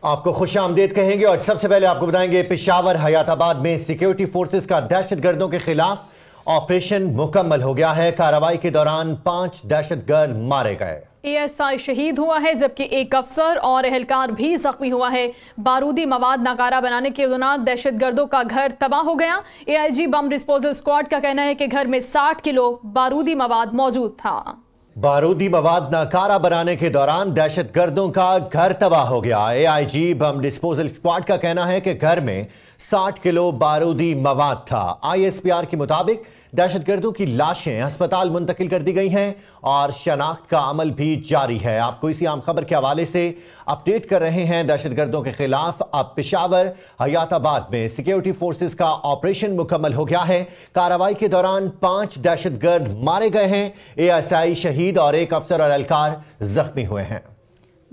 آپ کو خوش آمدید کہیں گے اور سب سے پہلے آپ کو بتائیں گے پشاور حیات آباد میں سیکیورٹی فورسز کا دہشت گردوں کے خلاف آپریشن مکمل ہو گیا ہے۔ کارروائی کے دوران 5 دہشت گرد مارے گئے۔ ASI شہید ہوا ہے جبکہ ایک افسر اور اہلکار بھی زخمی ہوا ہے۔ بارودی مواد ناکارہ بنانے کے دوران دہشت گردوں کا گھر تباہ ہو گیا۔ AIG بم ڈسپوزل اسکواڈ کا کہنا ہے کہ گھر میں 60 کلو بارودی مواد موجود تھا۔ بارودی مواد ناکارہ بنانے کے دوران دہشت گردوں کا گھر تباہ ہو گیا۔ AIG بم ڈسپوزل اسکواڈ کا کہنا ہے کہ گھر میں 60 کلو بارودی مواد تھا۔ ISPR کے مطابق دہشت گردوں کی لاشیں ہسپتال منتقل کر دی گئی ہیں اور شناخت کا عمل بھی جاری ہے۔ آپ کو اسی عام خبر کے حوالے سے اپڈیٹ کر رہے ہیں۔ دہشت گردوں کے خلاف اب پشاور حیات آباد میں سیکیورٹی فورسز کا آپریشن مکمل ہو گیا ہے۔ کارروائی کے دوران 5 دہشت گرد مارے گئے ہیں۔ ASI شہید اور ایک افسر اور اہلکار زخمی ہوئے ہیں۔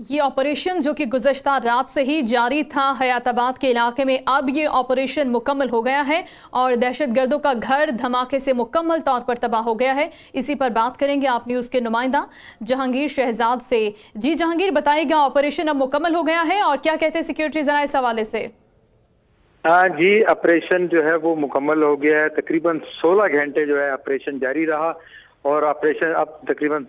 یہ آپریشن جو کہ گزشتہ رات سے ہی جاری تھا حیات آباد کے علاقے میں، اب یہ آپریشن مکمل ہو گیا ہے اور دہشت گردوں کا گھر دھماکے سے مکمل طور پر تباہ ہو گیا ہے۔ اسی پر بات کریں گے آپ نیوز کے نمائندہ جہانگیر شہزاد سے۔ جی جہانگیر، بتائیے گا آپریشن اب مکمل ہو گیا ہے اور کیا کہتے ہیں سیکیورٹی ذرائع اس حوالے سے؟ جی، آپریشن جو ہے وہ مکمل ہو گیا ہے۔ تقریباً 16 گھنٹے جو ہے آپریشن جاری رہا اور آپریشن اب تقریباً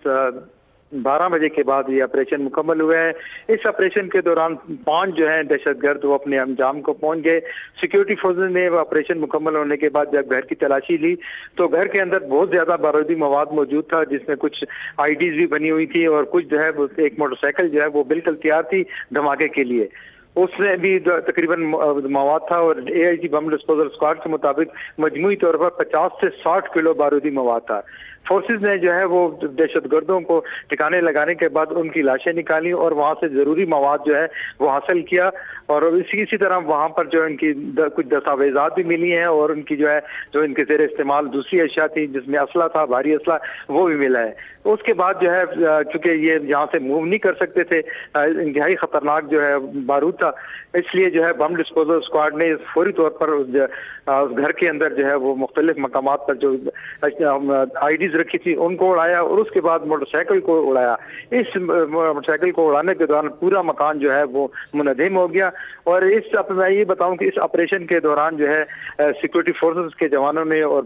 12 بجے کے بعد یہ آپریشن مکمل ہوا ہے۔ اس آپریشن کے دوران 5 جو ہیں دہشت گرد وہ اپنے انجام کو پہنچ گئے۔ سیکیورٹی فورسز نے آپریشن مکمل ہونے کے بعد جب گھر کی تلاشی لی تو گھر کے اندر بہت زیادہ بارودی مواد موجود تھا، جس میں کچھ IDs بھی بنی ہوئی تھی اور کچھ جو ہے ایک موٹر سائیکل جو ہے وہ بالکل تیار تھی دھماکے کے لیے، اس میں بھی تقریباً مواد تھا۔ اور AIG بم ڈسپوزل اسکواڈ کے مطابق مجموعی طور پر 50 سے 60 کلو بارودی مواد تھا۔ فورسز نے جو ہے وہ دہشت گردوں کو ٹھکانے لگانے کے بعد ان کی لاشیں نکالی اور وہاں سے ضروری مواد جو ہے وہ حاصل کیا اور اسی طرح وہاں پر جو ان کی کچھ دستاویزات بھی ملی ہیں اور ان کی جو ان کے زیر استعمال دوسری اشیاء تھی جس میں اسلحہ تھا، بھاری اسلحہ، وہ بھی ملا ہے۔ اس کے بعد جو ہے چونکہ یہ یہاں سے موو نہیں کر سکتے تھے، انتہائی خطرناک جو ہے بارود تھا، اس لیے جو ہے بم ڈسپوزل اسکواڈ نے فوری طور پر اس گھر کے اندر جو ہے وہ مختلف مقامات پر جو IDs رکھی تھی ان کو اڑایا اور اس کے بعد موٹر سائیکل کو اڑایا۔ اس موٹر سائیکل کو اڑانے کے دوران پورا مکان جو ہے وہ منہدم ہو گیا۔ اور میں یہ بتاؤں کہ اس آپریشن کے دوران جو ہے سیکورٹی فورسز کے جوانوں نے اور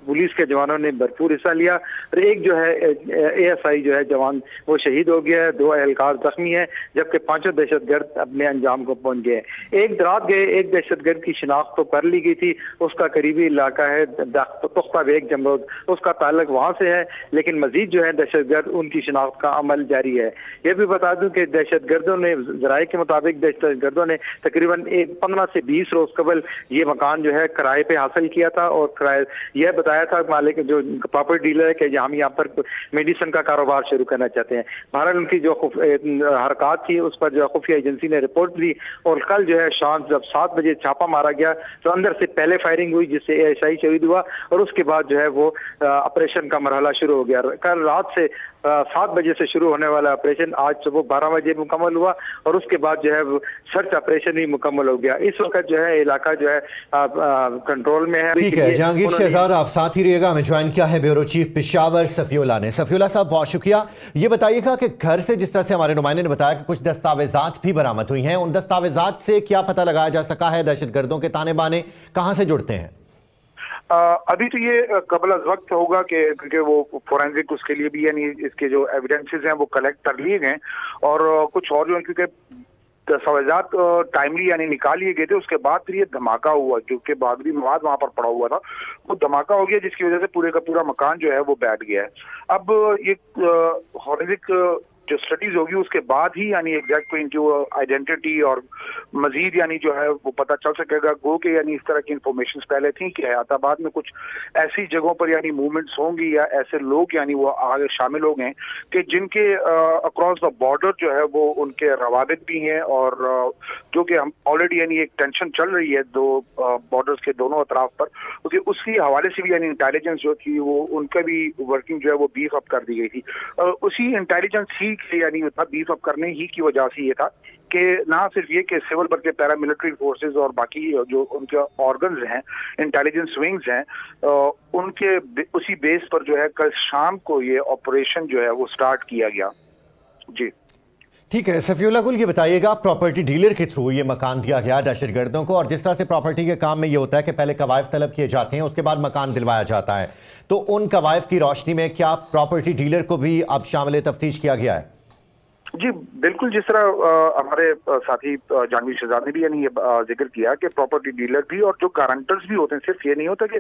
پولیس کے جوانوں نے بھرپور حصہ لیا اور ایک جو ہے ASI جو ہے جوان وہ شہید ہو گیا ہے، 2 اہلکار زخمی ہیں جبکہ 5 دہشت گرد اپنے انجام کو پہنچ گئے۔ ایک رات گئے ایک دہشت گرد کی شناخت تو کر لی گئی تھی، اس کا قریبی علاقہ ہے پختہ بیگ جمرود، اس کا تعلق وہاں سے ہے، لیکن مزید جو ہے دہشت گرد ان کی شناخت کا عمل جاری ہے۔ یہ بھی بتا دوں کہ دہشت گردوں نے ذرائع کے مطابق دہشت گردوں نے تقریباً 15 سے 20 روز قبل یہ مکان جو ہے کرائے پہ حاصل کیا تھا اور یہ بتایا تھا مالک جو پراپرٹی ڈیلر ہے کہ ہم یہاں پر میڈیسن کا کاروبار شروع کرنا چاہتے ہیں۔ بہرحال ان کی جو حرکات تھی اس پر جو خفیہ ایجنسی نے رپورٹ دی اور کل جو ہے شام جب 7 بجے چھاپا مارا گیا تو اندر سے پہلے فائرنگ ہوئی جس سے ASI شہید ہوا اور اس کے بعد جو ہے وہ آپریشن کا مرحلہ شروع ہو گیا۔ کل رات سے 7 بجے سے شروع ہونے والا آپریشن آج صبح 12 بجے مکمل ہوا اور اس کے بعد جو ہے سرچ آپریشن بھی مکمل ہو گیا۔ اس وقت جو ہے علاقہ جو ہے کنٹرول میں ہے۔ ٹھیک ہے جہانگیر شہزاد، آپ ساتھ ہی رہیے گا۔ ہمیں جوائن کیا ہے بیورو چیف پشاور صفی اللہ نے۔ صفی اللہ صاحب بہت شکریہ۔ یہ بتائیے گا کہ گھر سے جس طرح سے ہمارے نمائندے نے بتایا کہ کچھ دستاویزات بھی برآمد ہوئی ہیں، ان دستاویزات سے کیا پتہ لگایا جا سکا ہے دہشت گردوں کے تانے بانے کہاں سے جڑتے ہیں؟ ابھی تو یہ قبل از وقت ہوگا کیونکہ وہ فورینزک اس کے لیے بھی یعنی اس کے جو ایویڈنسز ہیں وہ کلیکٹ کر لیے گئے اور کچھ اور جو کیونکہ دستاویزات ٹائملی یعنی نکال لیے گئے تھے، اس کے بعد پھر یہ دھماکہ ہوا کیونکہ بارودی مواد وہاں پر پڑا ہوا تھا، وہ دھماکہ ہو گیا جس کی وجہ سے پورے کا پورا مکان جو ہے وہ بیٹھ گیا ہے۔ اب یہ فورینزک جو اسٹڈیز ہوگی اس کے بعد ہی یعنی ایگزیکٹ ان کی وہ آئیڈینٹی اور مزید یعنی جو ہے وہ پتہ چل سکے گا۔ گو کہ یعنی اس طرح کی انفارمیشنز پہلے تھیں کہ حیات آباد میں کچھ ایسی جگہوں پر یعنی موومنٹس ہوں گی یا ایسے لوگ یعنی وہ آگے شامل ہو گئے کہ جن کے اکراس دا بارڈر جو ہے وہ ان کے روابط بھی ہیں اور جو کہ ہم آلریڈی یعنی ایک ٹینشن چل رہی ہے دو بارڈرز کے دونوں اطراف پر، کیونکہ اس کی حوالے سے بھی یعنی انٹیلیجنس جو تھی وہ ان کا بھی ورکنگ جو ہے وہ بیف اپ کر دی گئی تھی۔ اسی انٹیلیجنس ہی یعنی بیف اپ کرنے ہی کی وجہ سے یہ تھا کہ نہ صرف یہ کہ سول بلکہ پیرا ملٹری فورسز اور باقی جو ان کے آرگنز ہیں، انٹیلیجنس ونگز ہیں، ان کے اسی بیس پر جو ہے کل شام کو یہ آپریشن جو ہے وہ سٹارٹ کیا گیا۔ جی ठीक है, सफीउल्लाह गुल ये बताइएगा, प्रॉपर्टी डीलर के थ्रू ये मकान दिया गया दहशतगर्दों को, और जिस तरह से प्रॉपर्टी के काम में ये होता है कि पहले कवायद तलब किए जाते हैं, उसके बाद मकान दिलवाया जाता है, तो उन कवायद की रोशनी में क्या प्रॉपर्टी डीलर को भी अब शामिल तफ्तीश किया गया है? जी बिल्कुल, जिस तरह हमारे साथी जानवी शहजाद ने भी यानी ये जिक्र किया कि प्रॉपर्टी डीलर भी और जो गारंटर्स भी होते हैं, सिर्फ ये नहीं होता कि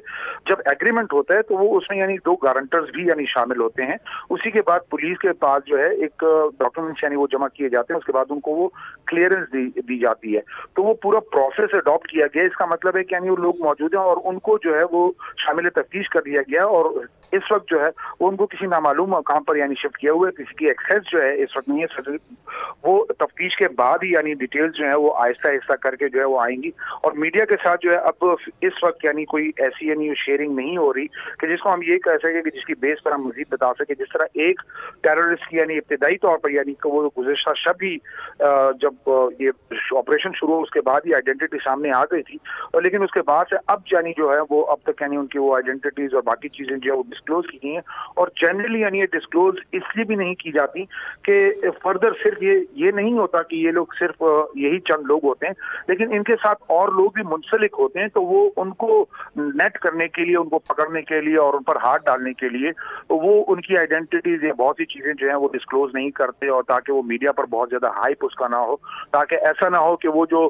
जब एग्रीमेंट होता है तो वो उसमें यानी 2 गारंटर्स भी यानी शामिल होते हैं। उसी के बाद पुलिस के पास जो है एक डॉक्यूमेंट्स यानी वो जमा किए जाते हैं, उसके बाद उनको वो क्लियरेंस दी जाती है। तो वो पूरा प्रोसेस अडॉप्ट किया गया। इसका मतलब है कि यानी वो लोग मौजूद हैं और उनको जो है वो शामिल तफ्तीश कर दिया गया, और इस वक्त जो है वो उनको किसी नामालूम कहाँ पर यानी शिफ्ट किया हुआ है, किसी की एक्सेस जो है इस वक्त नहीं है। वो तफ्तीश के बाद ही यानी डिटेल्स जो है वो आहिस्ता आहिस्ता करके जो है वो आएंगी, और मीडिया के साथ जो है अब इस वक्त यानी कोई ऐसी यानी शेयरिंग नहीं हो रही कि जिसको हम ये कह सके कि जिसकी बेस पर हम मजीद बता सके। जिस तरह एक टेररिस्ट की यानी इब्तिदाई तौर पर यानी वो गुज़िश्ता शब ही जब ये ऑपरेशन शुरू हुआ उसके बाद ही आइडेंटिटी सामने आ गई थी, और लेकिन उसके बाद से अब यानी जो है वो अब तक यानी उनकी वो आइडेंटिटीज और बाकी चीजें जो है वो डिस्क्लोज की गई हैं। और जनरली यानी ये डिस्क्लोज इसलिए भी नहीं की जाती कि फर्दर सिर्फ ये नहीं होता कि ये लोग सिर्फ यही चंद लोग होते हैं, लेकिन इनके साथ और लोग भी मुंसलिक होते हैं, तो वो उनको नेट करने के लिए, उनको पकड़ने के लिए और उन पर हाथ डालने के लिए तो वो उनकी आइडेंटिटीज या बहुत सी चीजें जो हैं वो डिस्क्लोज नहीं करते, और ताकि वो मीडिया पर बहुत ज्यादा हाइप उसका ना हो, ताकि ऐसा ना हो कि वो जो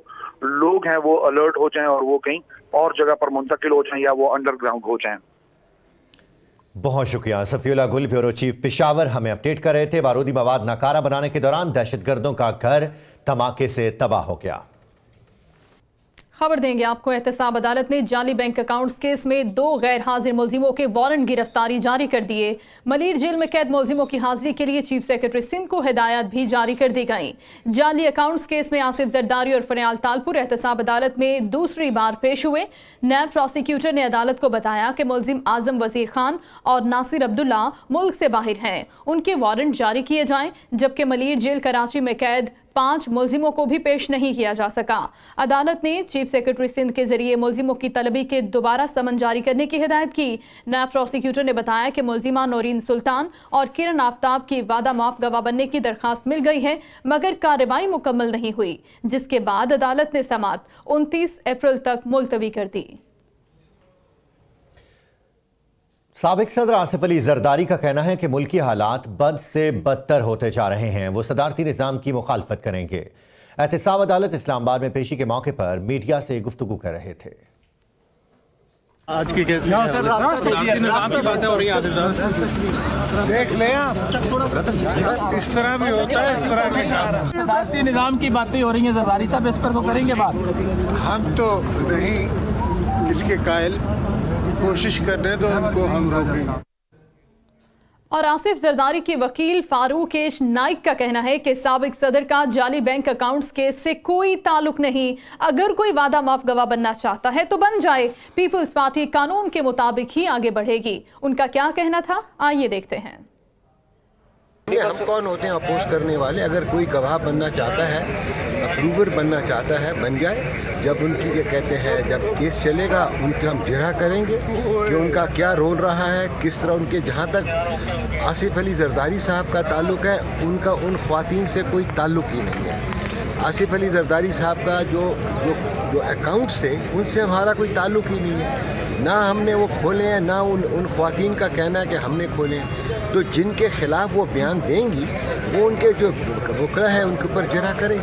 लोग हैं वो अलर्ट हो जाएं और वो कहीं और जगह पर मुंतकिल हो जाएं या वो अंडरग्राउंड हो जाएं। बहुत शुक्रिया सफीउल्लाह गुल, ब्यूरो चीफ पेशावर, हमें अपडेट कर रहे थे। बारूदी मवाद नाकारा बनाने के दौरान दहशतगर्दों का घर धमाके से तबाह हो गया। खबर देंगे आपको, एहतसाब अदालत ने जाली बैंक अकाउंट्स केस में 2 गैर हाजिर मुलजिमों के वारंट गिरफ्तारी जारी कर दिए। मलीर जेल में कैद मुलजिमों की हाजिरी के लिए चीफ सेक्रेटरी सिंध को हिदायत भी जारी कर दी गई। जाली अकाउंट्स केस में आसिफ जरदारी और फरियाल तालपुर एहतसाब अदालत में दूसरी बार पेश हुए। नैब प्रोसिक्यूटर ने अदालत को बताया कि मुलजिम आजम वजीर खान और नासिर अब्दुल्ला मुल्क से बाहर हैं, उनके वारंट जारी किए जाएं, जबकि मलीर जेल कराची में कैद 5 मुलजिमों को भी पेश नहीं किया जा सका। अदालत ने चीफ सेक्रेटरी सिंध के जरिए मुलजिमों की तलबी के दोबारा समन जारी करने की हिदायत की। नायब प्रोसिक्यूटर ने बताया कि मुलजिमा नौरीन सुल्तान और किरण आफ्ताब की वादा माफ गवाह बनने की दरखास्त मिल गई है, मगर कार्रवाई मुकम्मल नहीं हुई, जिसके बाद अदालत ने समाअत 29 अप्रैल तक मुलतवी कर दी। साबिक सदर आसिफ अली जरदारी का कहना है कि मुल्की हालात बद से बदतर होते जा रहे हैं, वो सदारती निज़ाम की मुखालफत करेंगे। एहतसाब अदालत इस्लामाबाद में पेशी के मौके पर मीडिया से गुफ्तगू कर रहे थे। आज की कैसे देख लें आप, इस तरह भी होता है, इस तरह के काम सदारती निज़ाम की बातें हो रही हैं। जरदारी साहब इस पर तो करेंगे बात। हम तो नहीं इसके कायल, कोशिश कर रहे तो उनको हम रोकेंगे। और आसिफ जरदारी के वकील फारूक एच नाइक का कहना है कि साबिक सदर का जाली बैंक अकाउंट्स केस से कोई ताल्लुक नहीं। अगर कोई वादा माफ गवाह बनना चाहता है तो बन जाए, पीपल्स पार्टी कानून के मुताबिक ही आगे बढ़ेगी। उनका क्या कहना था, आइए देखते हैं। हम कौन होते हैं अपोज करने वाले? अगर कोई गवाह बनना चाहता है, अप्रूवर बनना चाहता है, बन जाए। जब उनकी ये कहते हैं जब केस चलेगा उनका हम जिरह करेंगे कि उनका क्या रोल रहा है, किस तरह उनके, जहाँ तक आसिफ अली जरदारी साहब का ताल्लुक़ है, उनका उन ख्वातीन से कोई ताल्लुक़ ही नहीं है। आसिफ अली जरदारी साहब का जो अकाउंट्स थे उनसे हमारा कोई ताल्लुक़ ही नहीं है, ना हमने वो खोले हैं, ना उन ख्वातीन का कहना है कि हमने खोले हैं। तो जिनके खिलाफ वो बयान देंगी वो उनके जो वकला हैं उनके ऊपर जरा करें।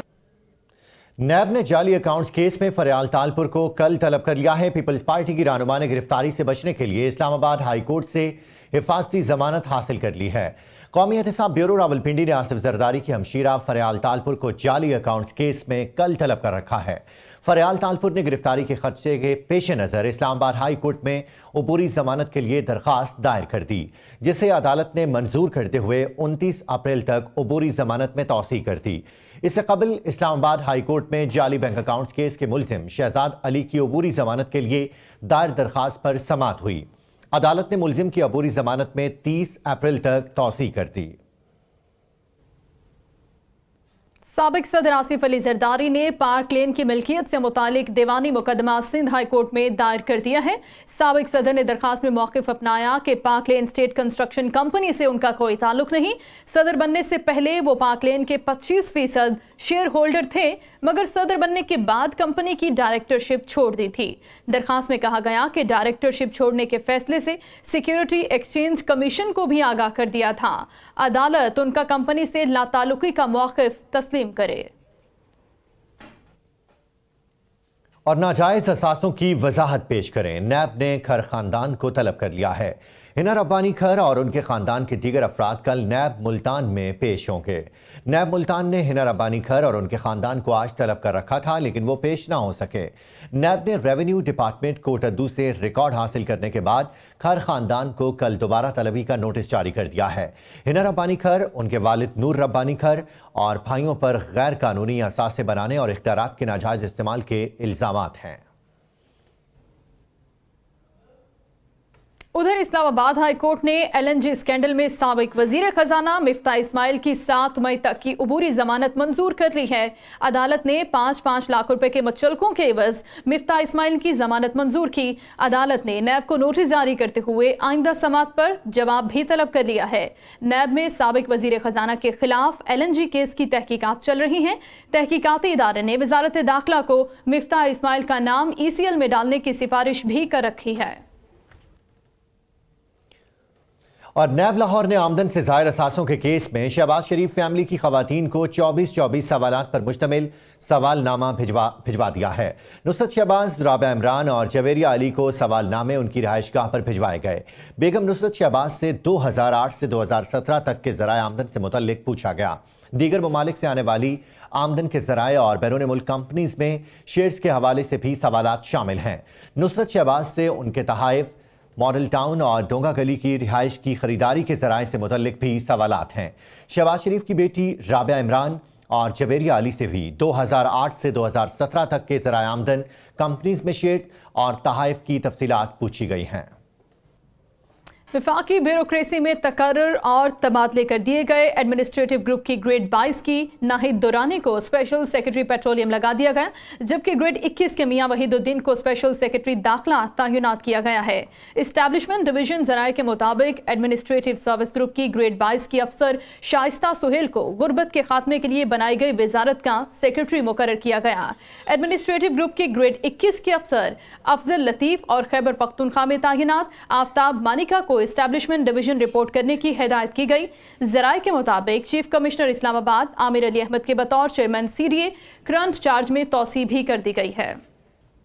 नैब ने जाली अकाउंट्स केस में फरियाल तालपुर को कल तलब कर लिया है। पीपल्स पार्टी की रहनुमा ने गिरफ्तारी से बचने के लिए इस्लामाबाद हाई कोर्ट से हिफाजती जमानत हासिल कर ली है। कौमी एहतसाब ब्यूरो रावलपिंडी ने आसिफ जरदारी की हमशीरा फरियाल तालपुर को जाली अकाउंट्स केस में कल तलब कर रखा है। फरियाल तालपुर ने गिरफ्तारी के खदशे के पेश नज़र इस्लामाबाद हाई कोर्ट में अबूरी जमानत के लिए दरख्वास्त दायर कर दी, जिसे अदालत ने मंजूर करते हुए 29 अप्रैल तक अबूरी जमानत में तौसी कर दी। इससे कबल इस्लामाबाद हाई कोर्ट में जाली बैंक अकाउंट्स केस के मुलजिम शहजाद अली की अबूरी जमानत के लिए दायर दरख्वास्त पर समाअत हुई। अदालत ने मुलजिम की अबूरी जमानत में 30 अप्रैल तक तौसी कर दी। साबिक सदर आसिफ अली जरदारी ने पार्क लेन की मिल्कियत से मुतालिक दीवानी मुकदमा सिंध हाई कोर्ट में दायर कर दिया है। साबिक सदर ने दरखास्त में मौक़िफ़ अपनाया कि पार्क लेन स्टेट कंस्ट्रक्शन कंपनी से उनका कोई ताल्लुक नहीं। सदर बनने से पहले वो पार्क लेन के 25% शेयर होल्डर थे, मगर सदर बनने के बाद कंपनी की डायरेक्टरशिप छोड़ दी थी। दरखास्त में कहा गया कि डायरेक्टरशिप छोड़ने के फैसले से सिक्योरिटी एक्सचेंज कमीशन को भी आगाह कर दिया था। अदालत उनका कंपनी से लाताल्लुकी का मौक़िफ़ तस्लीम करे। और नाजायज असासों की वजाहत पेश करें। नैब ने खर खानदान को तलब कर लिया है। हिना रब्बानी खर और उनके खानदान के दीगर अफराद कल नैब मुल्तान में पेश होंगे। नैब मुल्तान ने हिना रब्बानी खर और उनके खानदान को आज तलब कर रखा था, लेकिन वो पेश ना हो सके। नैब ने रेवेन्यू डिपार्टमेंट कोटद्दू से रिकॉर्ड हासिल करने के बाद खर खानदान को कल दोबारा तलबी का नोटिस जारी कर दिया है। हिना रब्बानी खर, उनके वालिद नूर रब्बानी खर और भाइयों पर गैर कानूनी असासे बनाने और इख्तियारात के नाजायज इस्तेमाल के इल्जामात हैं। उधर इस्लामाबाद हाई कोर्ट ने LNG स्कैंडल में साबिक वजीर खजाना मिफ्ता इस्माइल की 7 मई तक की उबूरी जमानत मंजूर कर ली है। अदालत ने 5-5 लाख रुपए के मुचलकों के एवज मिफ्ता इस्माइल की जमानत मंजूर की। अदालत ने नैब को नोटिस जारी करते हुए आइंदा समाअत पर जवाब भी तलब कर लिया है। नैब में साबिक वजीर खजाना के खिलाफ LNG केस की तहकीकात चल रही हैं। तहकीकाती इदारे ने वजारत दाखिला को मिफ्ता इस्माइल का नाम ECL में डालने की सिफारिश भी कर रखी है। और नैब लाहौर ने आमदन से ज़ाहिर असासों के केस में शहबाज शरीफ फैमिली की खवातीन को 24 सवालात पर मुश्तमिल सवालनामा भिजवा दिया है। नुसरत शहबाज, राबिया इमरान और जवेरिया अली को सवालनामे उनकी रिहाइशगाह पर भिजवाए गए। बेगम नुसरत शहबाज से 2008 से 2017 तक के ज़राए आमदन से मुतल्लिक पूछा गया। दीगर ममालिक से आने वाली आमदन के ज़राए और बैरून मुल्क कंपनीज में शेयर्स के हवाले से भी सवालात शामिल हैं। नुसरत शहबाज से उनके तहाइफ, मॉडल टाउन और डोंगा गली की रिहाइश की खरीदारी के ज़राए से मुतल्लिक भी सवालात हैं। शहबाज शरीफ की बेटी राबिया इमरान और जवेरिया अली से भी 2008 से 2017 तक के ज़राए आमदन, कंपनीज में शेयर्स और तहाइफ की तफसीलात पूछी गई हैं। विफाकी ब्यूरोक्रेसी में तकर्रुर और तबादले कर दिए गए। एडमिनिस्ट्रेटिव ग्रुप की ग्रेड 22 की नाहिद दुरानी को स्पेशल सेक्रेटरी पेट्रोलियम लगा दिया गया, जबकि ग्रेड 21 के मियां वहीदुद्दीन को स्पेशल सेक्रेटरी दाखिला तैनात किया गया है। इस्टेब्लिशमेंट डिवीजन जराये के मुताबिक एडमिनिस्ट्रेटिव सर्विस ग्रुप की ग्रेड 22 की अफसर शाइस्ता सुहेल को गुर्बत के खात्मे के लिए बनाई गई वजारत का सेक्रेटरी मुकर्रर किया गया। एडमिनिस्ट्रेटिव ग्रुप की ग्रेड 21 के अफसर अफजल लतीफ और खैबर पख्तूनख्वा में तैनात आफ्ताब मानिका को एस्टैब्लिशमेंट डिवीजन रिपोर्ट करने की हिदायत की गई। ज़राए के मुताबिक चीफ कमिश्नर इस्लामाबाद आमिर अली अहमद के बतौर चेयरमैन CDA करंट चार्ज में तौसी भी कर दी गई है।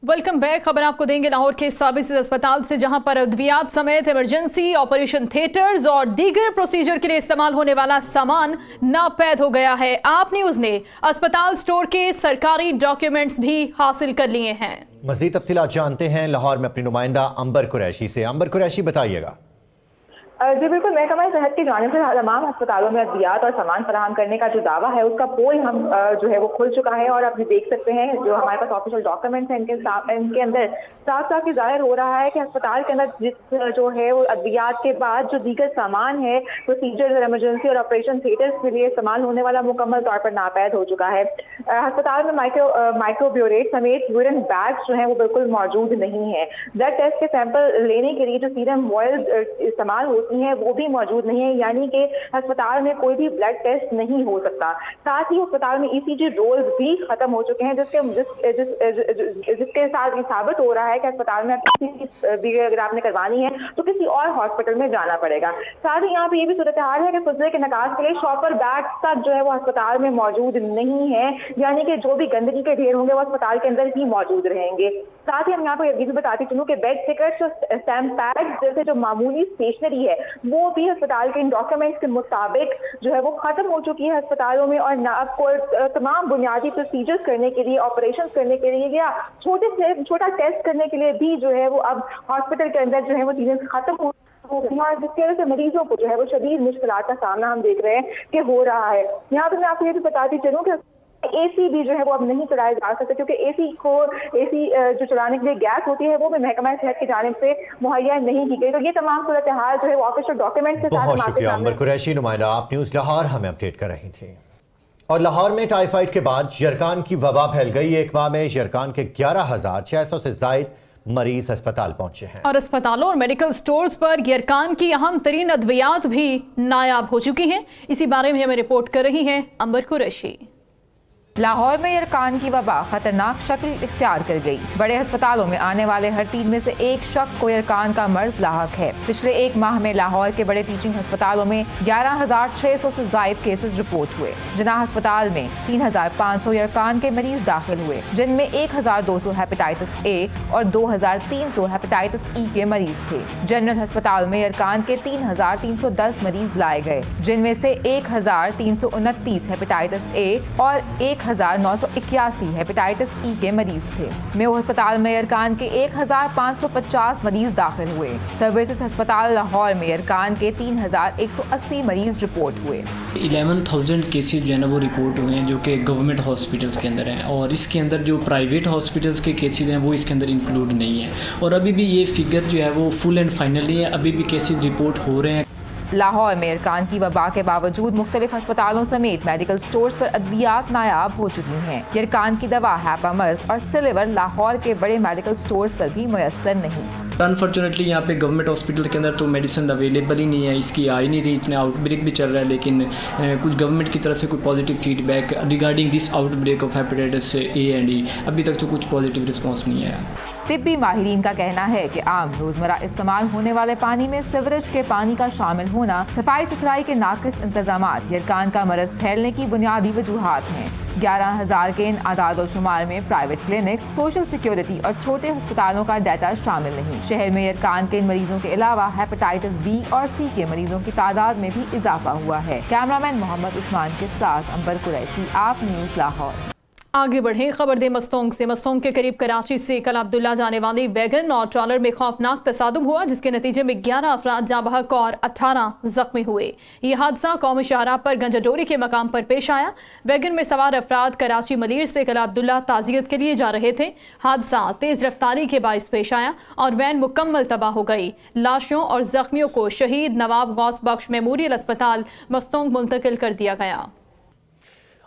Welcome back. खबर आपको देंगे लाहौर के सर्विसेज अस्पताल से, जहां पर अद्वियात समेत इमरजेंसी, ऑपरेशन थिएटर्स और दीगर प्रोसीजर के लिए इस्तेमाल होने वाला सामान नापैद हो गया है। आप न्यूज ने अस्पताल स्टोर के सरकारी डॉक्यूमेंट्स भी हासिल कर लिए हैं। मजीद तफसीलात जानते हैं लाहौर में अपनी नुमाइंदा अंबर कुरैशी से। अंबर कुरैशी, बताइएगा। जी बिल्कुल, महकमा सेहत की जानिब से तमाम अस्पतालों में अद्वियात और सामान फराहम करने का जो दावा है उसका पोल हम जो है वो खुल चुका है। और आप देख सकते हैं जो हमारे पास ऑफिशियल डॉक्यूमेंट्स हैं इनके अंदर साफ साफ जाहिर हो रहा है कि अस्पताल के अंदर जिस जो है वो अद्वियात के बाद जो दीगर सामान है, प्रोसीजर, इमरजेंसी और ऑपरेशन थिएटर्स के लिए इस्तेमाल होने वाला मुकम्मल तौर पर नापैद हो चुका है। अस्पताल में माइक्रोब्यूरेट समेत यूरिन बैग्स जो है वो बिल्कुल मौजूद नहीं है। ब्लड टेस्ट के सैंपल लेने के लिए जो सीरम ऑयल इस्तेमाल होती है वो भी मौजूद नहीं है, यानी कि अस्पताल में कोई भी ब्लड टेस्ट नहीं हो सकता। साथ ही अस्पताल में ECG रोल्स भी खत्म हो चुके हैं, जिसके साथ ये साबित हो रहा है कि अस्पताल में भी अगर आपने करवानी है तो किसी और हॉस्पिटल में जाना पड़ेगा। साथ ही यहाँ पे ये भी सूरत हाल है कि फुजले के नकाज के लिए शॉपर बैग्स तक जो है वो अस्पताल में मौजूद नहीं है, यानी कि जो भी गंदगी के ढेर होंगे वो अस्पताल के अंदर ही मौजूद रहेंगे। साथ ही हम यहाँ पर ये भी बताती चलूं कि बेड टिकट्स और स्टैम्प पैड्स जैसे जो मामूली स्टेशनरी है वो भी अस्पताल के इन डॉक्यूमेंट्स के मुताबिक जो है वो खत्म हो चुकी है अस्पतालों में। और आपको तमाम बुनियादी प्रोसीजर्स करने के लिए, ऑपरेशन करने के लिए या छोटा टेस्ट करने के लिए भी जो है वो अब हॉस्पिटल के अंदर जो है वो चीजें खत्म हो, जिसकी वजह से मरीजों को जो है वो शदीद मुश्किलात का सामना हम देख रहे हैं कि हो रहा है। यहाँ पर मैं आपको ये भी बताती चलूँ कि AC भी जो है वो अब नहीं चलाए जा सकते, क्योंकि AC जो चलाने के लिए गैस होती है वो भी महकमा सेहत की जानिब से मुहैया नहीं की गई। तो ये तमाम सूरत हाल जो है वो ऑफिशियल डॉक्यूमेंट के साथ। बहुत शुक्रिया अंबर कुरैशी, नुमाइंदा आप न्यूज़ लाहौर हमें अपडेट कर रही थी। और लाहौर में टाइफाइड के बाद यरकान की वबा फैल गई। एक माह में यरकान के 11,600 से जायद मरीज अस्पताल पहुंचे हैं और अस्पतालों और मेडिकल स्टोर्स पर यरकान की अहम तरीन अद्वियात भी नायाब हो चुकी हैं। इसी बारे में हमें रिपोर्ट कर रही हैं अंबर कुरैशी। लाहौर में यरकान की वबा खतरनाक शक्ल इख्तियार कर गई। बड़े अस्पतालों में आने वाले हर 3 में से एक शख्स को यरकान का मर्ज लाहक है। पिछले एक माह में लाहौर के बड़े टीचिंग अस्पतालों में 11,600 से जायद केसेस रिपोर्ट हुए। जिनाह अस्पताल में 3,500 यरकान के मरीज दाखिल हुए, जिनमें 1,200 हेपेटाइटिस ए और 2,300 हेपेटाइटिस ई के मरीज थे। जनरल अस्पताल में यरकान के 3,310 मरीज लाए गए, जिनमें से 1,329 हेपेटाइटिस ए और 1,981 हेपेटाइटिस ई के मरीज थे। मेयो अस्पताल में यरकान के 1,550 मरीज दाखिल हुए। सर्विसेज अस्पताल लाहौर में यरकान के 3,180 मरीज रिपोर्ट हुए। 11,000 केसेस जो है ना वो रिपोर्ट हुए हैं, जो कि गवर्नमेंट हॉस्पिटल्स के अंदर हैं, और इसके अंदर जो प्राइवेट हॉस्पिटल्स के केसेस हैं वो इसके अंदर इंक्लूड नहीं है। और अभी भी ये फिगर जो है वो फुल एंड फाइनल नहीं है, अभी भी केसेस रिपोर्ट हो रहे हैं। लाहौर में यरकान की वबा के बावजूद मुख्तलिफ अस्पतालों समेत मेडिकल स्टोर्स पर अद्वियात नायाब हो चुकी हैं। यरकान की दवा हैपामर्ज और सिलेवर लाहौर के बड़े मेडिकल स्टोर्स पर भी मुयस्सर नहीं। अनफॉर्चुनेटली यहाँ पे गवर्नमेंट हॉस्पिटल के अंदर तो मेडिसिन अवेलेबल ही नहीं है, इसकी आ ही नहीं रही। इतना आउटब्रेक भी चल रहा है, लेकिन कुछ गवर्नमेंट की तरफ से कोई positive feedback regarding this outbreak of hepatitis A and E अभी तक तो कुछ पॉजिटिव रिस्पॉन्स नहीं है। तिब्बी माहिरीन का कहना है कि आम रोजमर्रा इस्तेमाल होने वाले पानी में सीवरेज के पानी का शामिल होना, सफाई सुथराई के नाकिस इंतजामात यरकान का मरज फैलने की बुनियादी वजूहात हैं। 11,000 के इन आदाद शुमार में प्राइवेट क्लिनिक, सोशल सिक्योरिटी और छोटे अस्पतालों का डाटा शामिल नहीं। शहर में यरकान के इन मरीजों के अलावा हेपेटाइटिस बी और सी के मरीजों की तादाद में भी इजाफा हुआ है। कैमरामैन मोहम्मद उस्मान के साथ अंबर कुरैशी, आप न्यूज़ लाहौर। आगे बढ़े खबर दे मस्तोंग से। मस्तोंग के करीब कराची से कल अब्दुल्ला जाने वाली वैगन और ट्रॉलर में खौफनाक तसादुम हुआ, जिसके नतीजे में 11 अफराद जाँ बहक और 18 जख्मी हुए। ये हादसा कौमी शाहराह पर गंजाडोरी के मकाम पर पेश आया। वैगन में सवार अफराद कराची मलीर से कल अब्दुल्ला ताजियत के लिए जा रहे थे। हादसा तेज रफ्तारी के बाइस पेश आया और वैन मुकम्मल तबाह हो गई। लाशों और जख्मियों को शहीद नवाब गौस बख्श मेमोरियल अस्पताल मस्तोंग मुंतकिल कर दिया गया।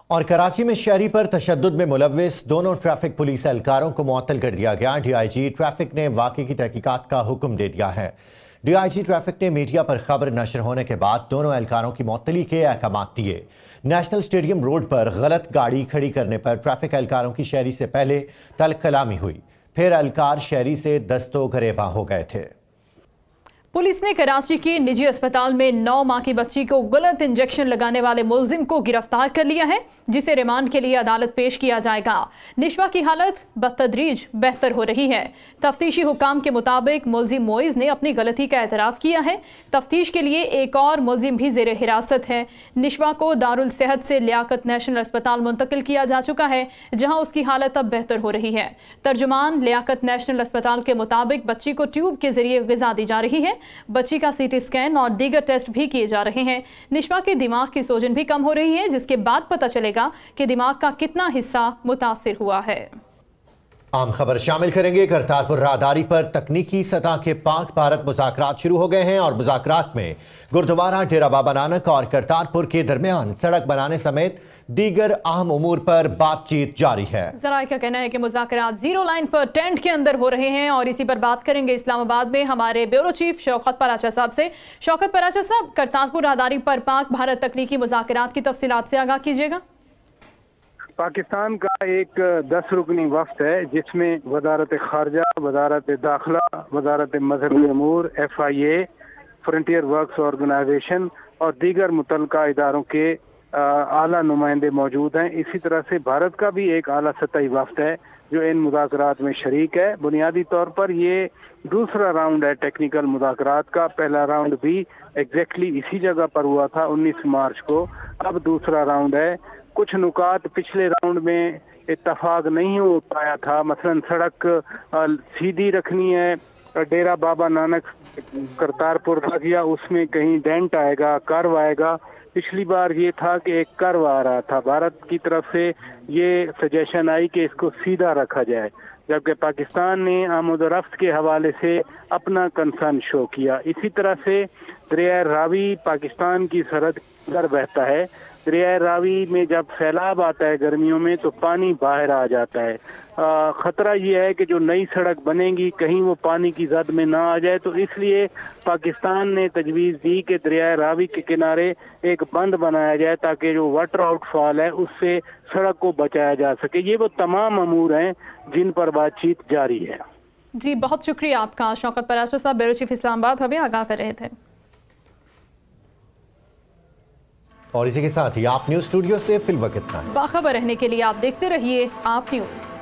और कराची में शहरी पर तशद्दुद में मुलव्विस दोनों ट्रैफिक पुलिस एहलकारों को मुअत्तल कर दिया गया। डीआईजी ट्रैफिक ने वाक़े की तहकीकात का हुक्म दे दिया है। डीआईजी ट्रैफिक ने मीडिया पर खबर नशर होने के बाद दोनों एहलकारों की मुअत्तली के अहकाम दिए। नेशनल स्टेडियम रोड पर गलत गाड़ी खड़ी करने पर ट्रैफिक एहलकारों की शहरी से पहले तल्ख कलामी हुई, फिर एहलकार शहरी से दस्तो गरेबा हो गए थे। पुलिस ने कराची के निजी अस्पताल में 9 माह की बच्ची को गलत इंजेक्शन लगाने वाले मुलजिम को गिरफ्तार कर लिया है, जिसे रिमांड के लिए अदालत पेश किया जाएगा। निशवा की हालत बतदरीज बेहतर हो रही है। तफ्तीशी हुकाम के मुताबिक मुलजिम मोइज ने अपनी गलती का एतराफ़ किया है। तफ्तीश के लिए एक और मुलजिम भी ज़ेर हिरासत है। निशवा को दारुल सेहत से लियाकत नेशनल अस्पताल मुंतकिल किया जा चुका है, जहाँ उसकी हालत अब बेहतर हो रही है। तर्जुमान लियाकत नेशनल अस्पताल के मुताबिक बच्ची को ट्यूब के जरिए ग़िज़ा दी जा रही है। बच्ची का सीटी स्कैन और दीगर टेस्ट भी किए जा रहे हैं। निशवा के दिमाग की सोजन भी कम हो रही है, जिसके बाद पता चलेगा कि दिमाग का कितना हिस्सा मुतासिर हुआ है। आम खबर शामिल करेंगे। करतारपुर राहदारी पर तकनीकी सतह के पाक भारत मुज़ाकरात शुरू हो गए हैं और मुज़ाकरात में गुरुद्वारा डेरा बाबा नानक और करतारपुर के दरमियान सड़क बनाने समेत दीगर अहम उमूर पर बातचीत जारी है। ज़राए का कहना है कि मुज़ाकरात जीरो लाइन पर टेंट के अंदर हो रहे हैं और इसी पर बात करेंगे इस्लामाबाद में हमारे ब्यूरो चीफ शौकत पराचा साहब से। शौकत पराचा साहब, करतारपुर राहदारी पर पाक भारत तकनीकी मुज़ाकरात की तफसीलात से आगाह कीजिएगा। पाकिस्तान का एक 10 रुकनी वफ्द है, जिसमें वजारत खारजा, वजारत दाखिला, वजारत मजहबी अमूर, FIA, फ्रंटियर वर्क्स ऑर्गेनाइजेशन और दीगर मुतल्लिका इदारों के आला नुमाइंदे मौजूद हैं। इसी तरह से भारत का भी एक आला सतही वफ्द है जो इन मुज़ाकरात में शरीक है। बुनियादी तौर पर ये दूसरा राउंड है टेक्निकल मुज़ाकरात का। पहला राउंड भी एग्जैक्टली इसी जगह पर हुआ था 19 मार्च को, अब दूसरा राउंड है। कुछ नुकात पिछले राउंड में इत्तफाक नहीं हो पाया था, मसलन सड़क सीधी रखनी है, डेरा बाबा नानक करतारपुर राजिया, उसमें कहीं डेंट आएगा, कर्व आएगा। पिछली बार ये था कि एक कर्व आ रहा था, भारत की तरफ से ये सजेशन आई कि इसको सीधा रखा जाए, जबकि पाकिस्तान ने आमद-ओ-रफ्त के हवाले से अपना कंसर्न शो किया। इसी तरह से दरिया रावी पाकिस्तान की सरहद در بہتا ہے. دریائے راوی میں جب سیلاب آتا ہے گرمیوں میں تو پانی باہر آ جاتا ہے. خطرہ یہ ہے کہ جو نئی سڑک بنے گی کہیں وہ پانی کی زد میں نہ آ جائے, تو اس لیے پاکستان نے تجویز دی کہ دریائے راوی کے کنارے ایک بند بنایا جائے تاکہ جو واٹر آؤٹ فال ہے اس سے سڑک کو بچایا جا سکے. یہ وہ تمام امور ہیں جن پر بات چیت جاری ہے. جی بہت شکریہ آپ کا شوکت پراسرار صاحب، بیورو چیف اسلام آباد ہمیں آگاہ کر رہے تھے. اور اسی کے ساتھ ہی آپ نیوز اسٹوڈیو سے فی الوقت اتنا ہے. باخبر رہنے کے لیے آپ دیکھتے رہیے آپ نیوز.